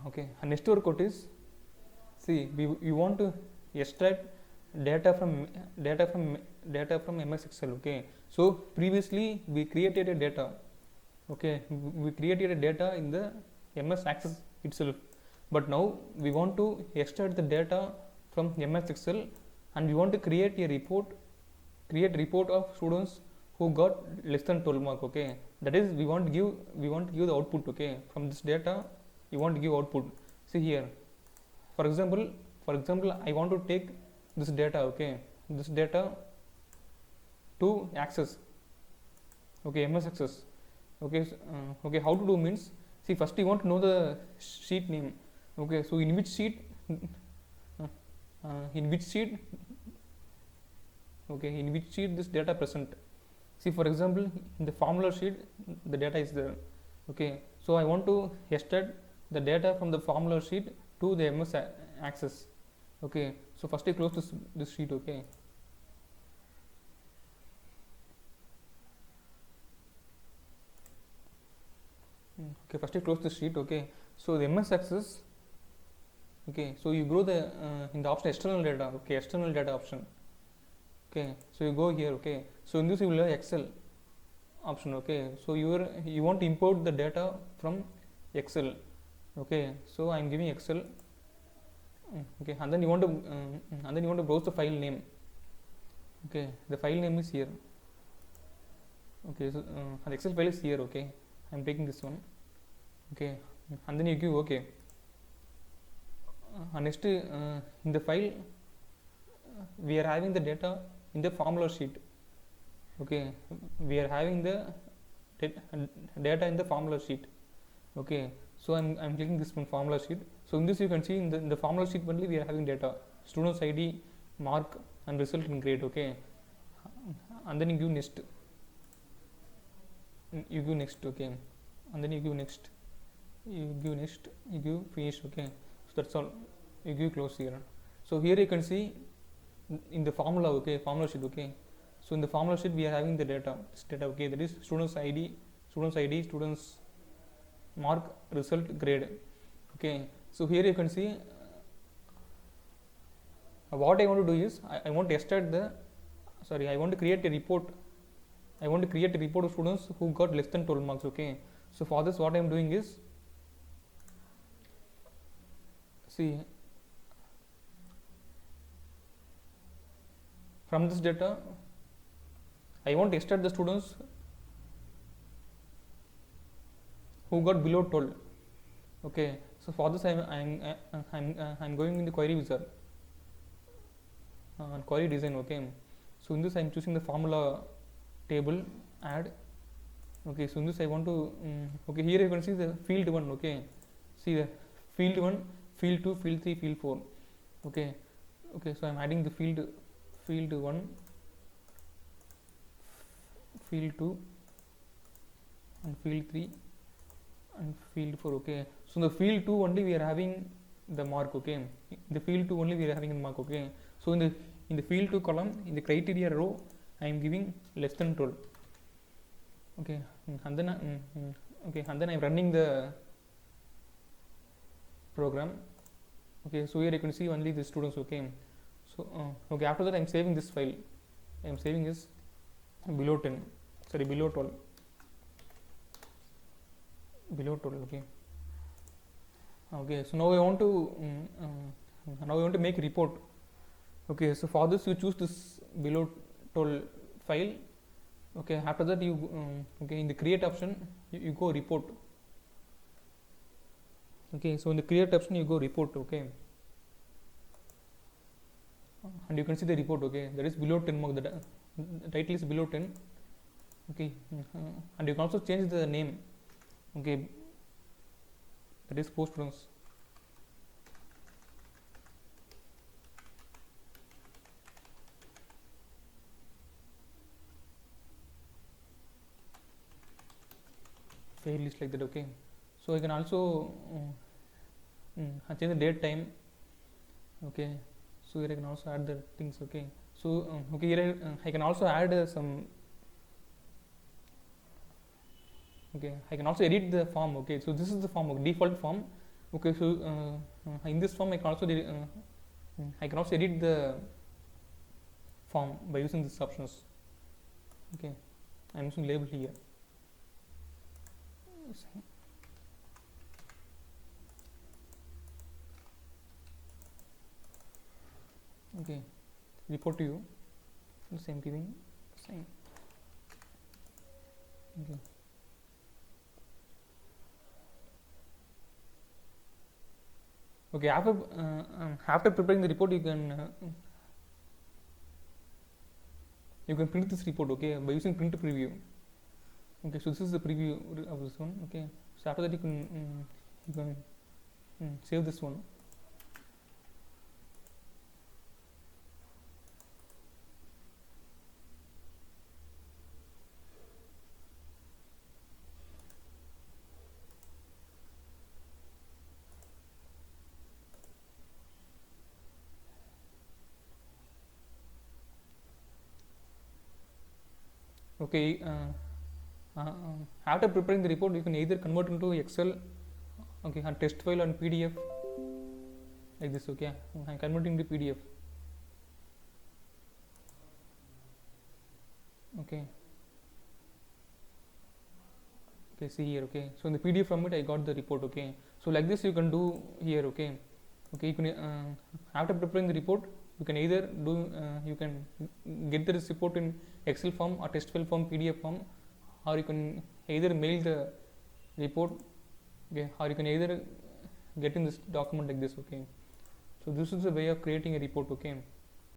Okay, next work code is, see, we want to extract data from data from MS Excel. Okay, so previously we created a data. Okay, we created a data in the MS Access itself, but now we want to extract the data from MS Excel, and we want to create report of students who got less than 12 mark. Okay, that is, we want to give the output. Okay, from this data you want to give output. See here, for example I want to take this data. Okay, this data to Access. Okay, MS Access. Okay, okay, how to do means, see, first you want to know the sheet name. Okay, so in which sheet this data present. See, for example, in the formula sheet the data is there. Okay, so I want to extract the data from the formula sheet to the MS Access. Okay, so first I close this sheet. Okay, okay, first I close this sheet. Okay, so the MS Access. Okay, so you go the in the option external data. Okay, external data option. Okay, so you go here. Okay, so in this you will have Excel option. Okay, so you want to import the data from Excel. Okay, so I am giving Excel. Okay, and then you want to browse the file name. Okay, the file name is here. Okay, so the Excel file is here. Okay, I am taking this one. Okay, and then you give OK. Next, in the file we are having the data in the formula sheet. Okay, we are having the data in the formula sheet. Okay, so I'm clicking this one, formula sheet. So in this you can see in the formula sheet only we are having data, students ID, mark, and result in grade. Okay, and then you give next. Okay, and then you give next. You give finish. Okay, so that's all. You give close here. So here you can see in the formula. Okay, formula sheet. Okay, so in the formula sheet we are having the data, this data. Okay, that is students ID, students mark, result, grade. Okay, so here you can see what I want to do is I want to extract I want to create a report. I want to create a report of students who got less than 12 marks. Okay, so for this what I am doing is, see, from this data I want to extract the students who got below 12. Okay, so for this I'm going in the query wizard, query design. Okay, so in this I'm choosing the formula table, add. Okay, so in this I want to okay, here you can see the field 1. Okay, see the field 1, field 2, field 3, field 4. Okay, so I'm adding the field 1, field 2, and field 3, and field 4. Okay, so in the field 2 only we are having the mark. Okay, in the field 2 only we are having the mark. Okay, so in the field 2 column, in the criteria row, I am giving less than 12. Okay, and then I'm running the program. Okay, so here you can see only the students. Okay, so okay, after that I'm saving this file. I am saving this below 12. Okay, so now I want to make a report. Okay, so for this you choose this below 12 file. Okay, after that you okay, in the create option you go report. Okay, so in the create option you go report. Okay, and you can see the report. Okay, that is below 10 mark. The title is below 10. Okay, and you can also change the name. Okay, that is post students. Fail list, like that. Okay, so you can also change the date, time. Okay, so here I can also add the things. Okay, so okay, here I can also add some. Okay, I can also edit the form. Okay, so this is the form, default form. Okay, so in this form I can also edit the form by using these options. Okay, I'm using label here. Okay, report to you. Same giving same. Okay. Okay, after preparing the report, you can print this report. Okay, by using print preview. Okay, so this is the preview of this one. Okay, so after that you can save this one. Okay, after preparing the report, you can either convert into Excel, okay, a text file and PDF like this. Okay, I'm converting to PDF. Okay. Okay, see here. Okay, so in the PDF format I got the report. Okay, so like this you can do here. Okay, okay, you can after preparing the report, you can either you can get this report in Excel form or text file form, PDF form, or you can either mail the report. Okay, or you can either get in this document like this. Okay, so this is the way of creating a report. Okay.